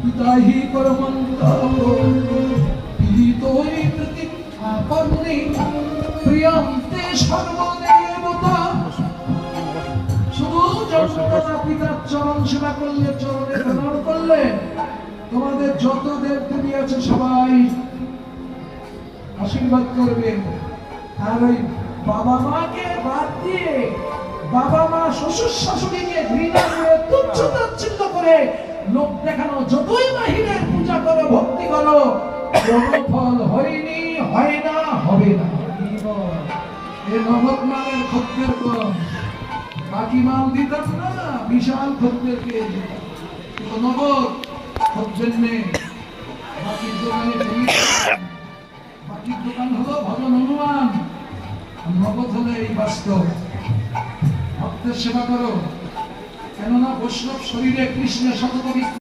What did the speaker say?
পিতাহি পরমন্তম পিতোই প্রতীক্ষা করুণে প্রিয়ন্তে সর্বদেবতা। শুধু জন্মদাতা পিতার চরণ সেবা করলে, চরণে প্রণাম করলে তোমাদের যত দেব দেবী আছে সবাই আশীর্বাদ করবে। আর ওই বাবা মাকে বাদ দিয়ে, বাবা মা শ্বশুর শাশুড়িকে ঘৃণা করে তুচ্ছ তাচ্ছিল্য করে লোক দেখানো যতই বাহিরের পূজা করো, ভক্তি করো, কোনো ফল হয়নি, হয় না, হবে না। এ নগদ মালের খদ্দের কম, বাকি মাল দিতাম না, বিশাল খদ্দের পেয়ে যেতাম। নগদ খদ্দের নেই, বাকির দোকানে বাকির দোকান হলো ভজন হনুমান, নগদ হলে এই বাস্তব। ভক্তের সেবা করো, কেননা বৈষ্ণব শরীরে কৃষ্ণের শতকোটি